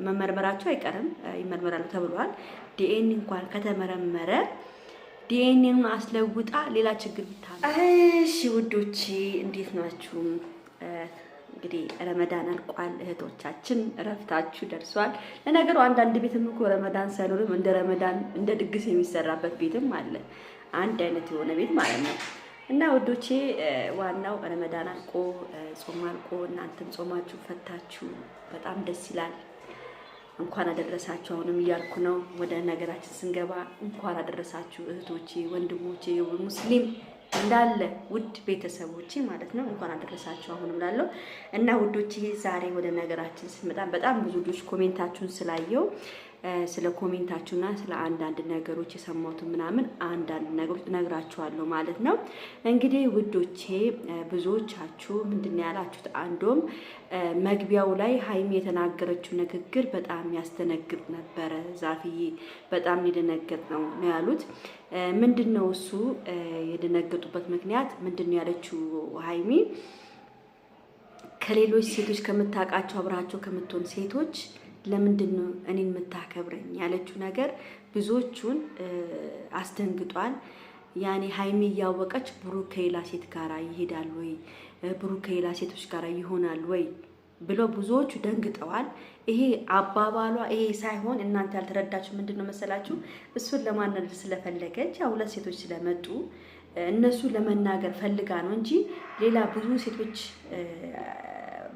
መመርመራቸው አይቀርም ይመርመራሉ ተብሏል። ዲኤንኤ እንኳን ከተመረመረ ዲኤንኤውን አስለውጣ ሌላ ችግር ብታመጣ። እሺ ውዶቼ እንዴት ናችሁ? እንግዲህ ረመዳን አልቋል። እህቶቻችን እረፍታችሁ ደርሷል። ለነገሩ አንዳንድ ቤትም እኮ ረመዳን ሳይኖርም እንደ ረመዳን እንደ ድግስ የሚሰራበት ቤትም አለ። አንድ አይነት የሆነ ቤት ማለት ነው። እና ውዶቼ ዋናው ረመዳን አልቆ ጾም አልቆ እናንተም ጾማችሁ ፈታችሁ በጣም ደስ ይላል። እንኳን አደረሳችሁ አሁንም እያልኩ ነው። ወደ ነገራችን ስንገባ እንኳን አደረሳችሁ እህቶቼ፣ ወንድሞቼ፣ ሙስሊም እንዳለ ውድ ቤተሰቦቼ ማለት ነው። እንኳን አደረሳችሁ አሁንም ላለው እና ውዶቼ ዛሬ ወደ ነገራችን ስንመጣ በጣም ብዙ ልጆች ኮሜንታችሁን ስላየው ስለ ኮሜንታችሁና ስለ አንዳንድ ነገሮች የሰማሁትን ምናምን አንዳንድ ነገሮች ነግራችኋለሁ ማለት ነው። እንግዲህ ውዶቼ ብዙዎቻችሁ ምንድነው ያላችሁት? አንዶም መግቢያው ላይ ሀይሚ የተናገረችው ንግግር በጣም ያስተነግጥ ነበረ። ዛፍዬ በጣም የደነገጥ ነው ያሉት። ምንድነው እሱ የደነገጡበት ምክንያት ምንድነው ያለችው ሀይሚ ከሌሎች ሴቶች ከምታውቃቸው አብራቸው ከምትሆን ሴቶች ለምንድን ነው እኔን የምታከብረኝ ያለችው ነገር ብዙዎቹን አስደንግጧል። ያኔ ሀይሚ እያወቀች ብሩክ ከሌላ ሴት ጋር ይሄዳል ወይ ብሩክ ከሌላ ሴቶች ጋር ይሆናል ወይ ብለው ብዙዎቹ ደንግጠዋል። ይሄ አባባሏ ይሄ ሳይሆን እናንተ ያልተረዳችሁ ምንድን ነው መሰላችሁ? እሱን ለማናደድ ስለፈለገች ያው ሁለት ሴቶች ስለመጡ እነሱ ለመናገር ፈልጋ ነው እንጂ ሌላ ብዙ ሴቶች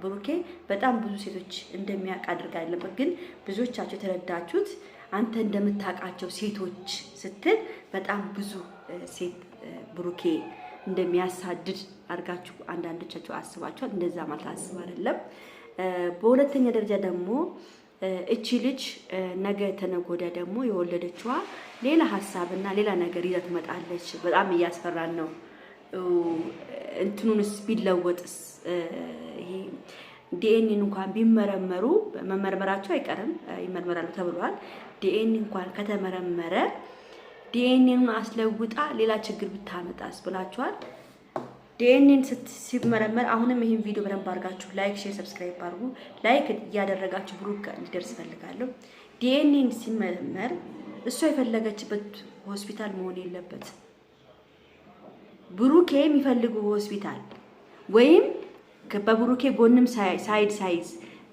ብሩኬ በጣም ብዙ ሴቶች እንደሚያውቅ አድርጋ ያለበት። ግን ብዙዎቻችሁ የተረዳችሁት አንተ እንደምታውቃቸው ሴቶች ስትል በጣም ብዙ ሴት ብሩኬ እንደሚያሳድድ አድርጋችሁ አንዳንዶቻችሁ አስባችኋል። እንደዛ ማለት አስብ አይደለም። በሁለተኛ ደረጃ ደግሞ እቺ ልጅ ነገ ተነጎዳ ደግሞ የወለደችዋ ሌላ ሀሳብና ሌላ ነገር ይዛ ትመጣለች። በጣም እያስፈራን ነው። እንትኑንስ ቢለወጥስ ይሄ ዲኤንኤ እንኳን ቢመረመሩ መመርመራቸው አይቀርም ይመርመራሉ ተብሏል። ዲኤንኤ እንኳን ከተመረመረ ዲኤንኤውን አስለውጣ ሌላ ችግር ብታመጣስ ብላችኋል። ዲኤንኤን ሲመረመር አሁንም ይሄን ቪዲዮ በደንብ አድርጋችሁ ላይክ፣ ሼር፣ ሰብስክራይብ አድርጉ። ላይክ እያደረጋችሁ ብሩክ እንዲደርስ ፈልጋለሁ። ዲኤንኤን ሲመረመር እሷ የፈለገችበት ሆስፒታል መሆን የለበት ብሩኬ የሚፈልገው ሆስፒታል ወይም በብሩኬ ጎንም ሳይድ ሳይዝ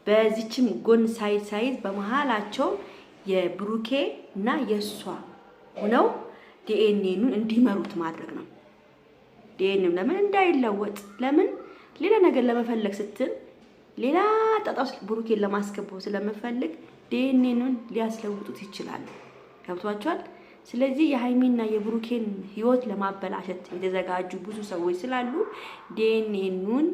በዚችም ጎን ሳይድ ሳይዝ በመሃላቸው የብሩኬ እና የሷ ሆነው ዲኤንኤኑን እንዲመሩት ማድረግ ነው። ዲኤንኤም ለምን እንዳይለወጥ ለምን ሌላ ነገር ለመፈለግ ስትል ሌላ ጣጣው ብሩኬን ለማስገባው ስለመፈልግ ዲኤንኤኑን ሊያስለውጡት ይችላሉ። ገብቷቸዋል። ስለዚህ የሀይሚና የብሩኬን ህይወት ለማበላሸት የተዘጋጁ ብዙ ሰዎች ስላሉ ዲኤንኤኑን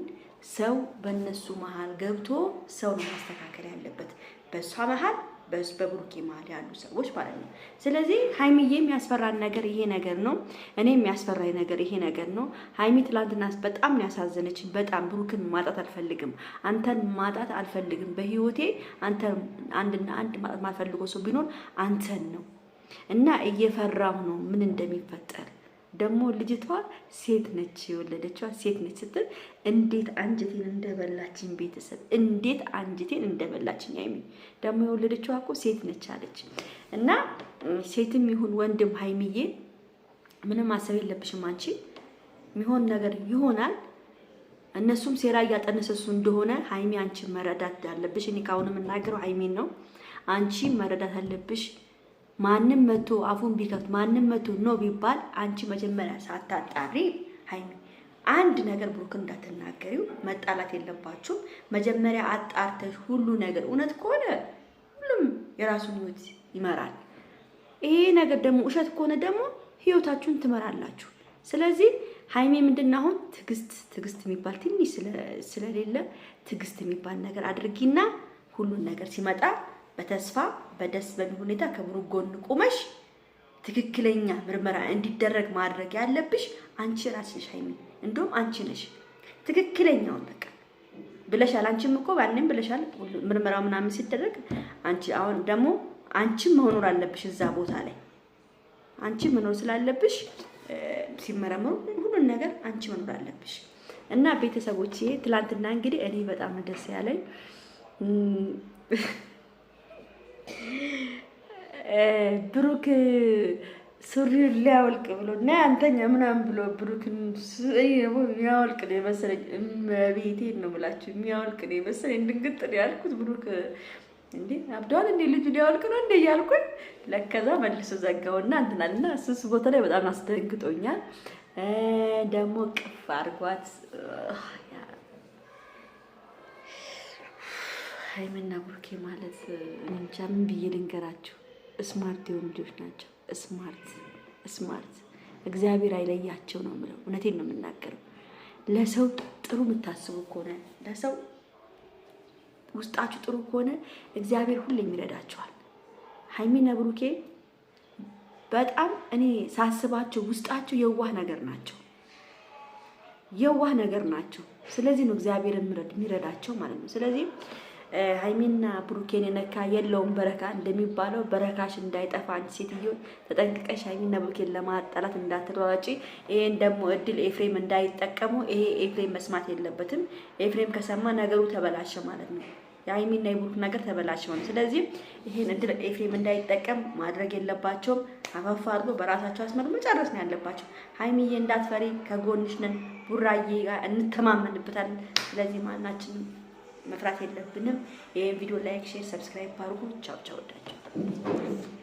ሰው በእነሱ መሀል ገብቶ ሰው ነው ማስተካከል ያለበት፣ በእሷ መሀል በብሩኬ መሀል ያሉ ሰዎች ማለት ነው። ስለዚህ ሀይሚዬ የሚያስፈራን ነገር ይሄ ነገር ነው። እኔ የሚያስፈራኝ ነገር ይሄ ነገር ነው። ሀይሚ ትላንትና በጣም ነው ያሳዘነችኝ። በጣም ብሩክን ማጣት አልፈልግም፣ አንተን ማጣት አልፈልግም። በህይወቴ አንተ አንድና አንድ ማጣት ማልፈልገው ሰው ቢኖር አንተን ነው እና እየፈራሁ ነው ምን እንደሚፈጠር። ደግሞ ልጅቷ ሴት ነች፣ የወለደችዋ ሴት ነች ስትል እንዴት አንጀቴን እንደበላችኝ ቤተሰብ እንዴት አንጀቴን እንደበላችኝ። ሀይሚ ደግሞ የወለደችዋ እኮ ሴት ነች አለች። እና ሴትም ይሁን ወንድም ሀይሚዬ ምንም ማሰብ የለብሽም። አንቺ የሚሆን ነገር ይሆናል። እነሱም ሴራ እያጠነሰሱ እንደሆነ ሀይሚ አንቺ መረዳት አለብሽ። እኔ ካሁን የምናገረው ሀይሚን ነው። አንቺ መረዳት አለብሽ። ማንም መቶ አፉን ቢከፍት ማንም መቶ ነው ቢባል አንቺ መጀመሪያ ሳታጣሪ ሀይሚ አንድ ነገር ብሩክ እንዳትናገሪው። መጣላት የለባችሁም። መጀመሪያ አጣርተሽ ሁሉ ነገር እውነት ከሆነ ሁሉም የራሱን ህይወት ይመራል። ይሄ ነገር ደግሞ ውሸት ከሆነ ደግሞ ህይወታችሁን ትመራላችሁ። ስለዚህ ሀይሚ ምንድን አሁን ትዕግስት የሚባል ትንሽ ስለሌለ ትዕግስት የሚባል ነገር አድርጊና ሁሉን ነገር ሲመጣ በተስፋ በደስ በሚል ሁኔታ ከብሩክ ጎን ቆመሽ ትክክለኛ ምርመራ እንዲደረግ ማድረግ ያለብሽ አንቺ ራስሽ ሀይሚ። እንደውም አንቺ ነሽ ትክክለኛውን በቃ ብለሻል። አንቺም እኮ ባንንም ብለሻል። ምርመራው ምናምን ሲደረግ አንቺ አሁን ደግሞ አንቺ መኖር አለብሽ እዛ ቦታ ላይ አንቺ መኖር ስላለብሽ ሲመረመሩ ሁሉን ነገር አንቺ መኖር አለብሽ። እና ቤተሰቦቼ ትላንትና እንግዲህ እኔ በጣም ደስ ያለኝ ብሩክ ሱሪ ሊያወልቅ ብሎ እና አንተኛ ምናምን ብሎ ብሩክን የሚያወልቅ ነው የመሰለኝ። እመቤቴን ነው የምላችሁ የሚያወልቅ ነው የመሰለኝ። ድንግጥ ነው ያልኩት። ብሩክ እንዴ አብዷል እንዴ ልጁ ሊያወልቅ ነው እንዴ እያልኩኝ ለከዛ መልሶ ዘጋውና እንትናልና እሱስ ቦታ ላይ በጣም አስደንግጦኛል። ደግሞ ቅፍ አድርጓት ሃይሚና ብሩኬ ማለት እንጃ ምን ብዬ ልንገራችሁ። ስማርት የሆኑ ልጆች ናቸው። ስማርት እግዚአብሔር አይለያቸው ነው የምለው። እውነቴን ነው የምናገረው። ለሰው ጥሩ የምታስቡ ከሆነ ለሰው ውስጣችሁ ጥሩ ከሆነ እግዚአብሔር ሁሌም ይረዳችኋል። ሃይሚና ብሩኬ በጣም እኔ ሳስባቸው ውስጣቸው የዋህ ነገር ናቸው። ስለዚህ ነው እግዚአብሔር የሚረዳቸው ማለት ነው። ስለዚህ ሃይሚና ብሩኬን የነካ የለውም በረካ እንደሚባለው በረካሽ እንዳይጠፋ አንቺ ሴትዮ ተጠንቅቀሽ ሃይሚና ብሩኬን ለማጣላት እንዳትሯጪ። ይሄን ደግሞ እድል ኤፍሬም እንዳይጠቀሙ። ይሄ ኤፍሬም መስማት የለበትም። ኤፍሬም ከሰማ ነገሩ ተበላሸ ማለት ነው። የሃይሚና የብሩክ ነገር ተበላሸ ማለት። ስለዚህ ይሄን እድል ኤፍሬም እንዳይጠቀም ማድረግ የለባቸውም። አፈፋ አድርጎ በራሳቸው አስመር መጨረስ ነው ያለባቸው። ሃይሚዬ እንዳትፈሪ ከጎንሽ ነን። ቡራዬ ጋር እንተማመንበታለን። ስለዚህ ማናችንም መፍራት የለብንም። ይሄን ቪዲዮ ላይክ፣ ሼር፣ ሰብስክራይብ አድርጉ። ቻው ቻው። ወዳችሁ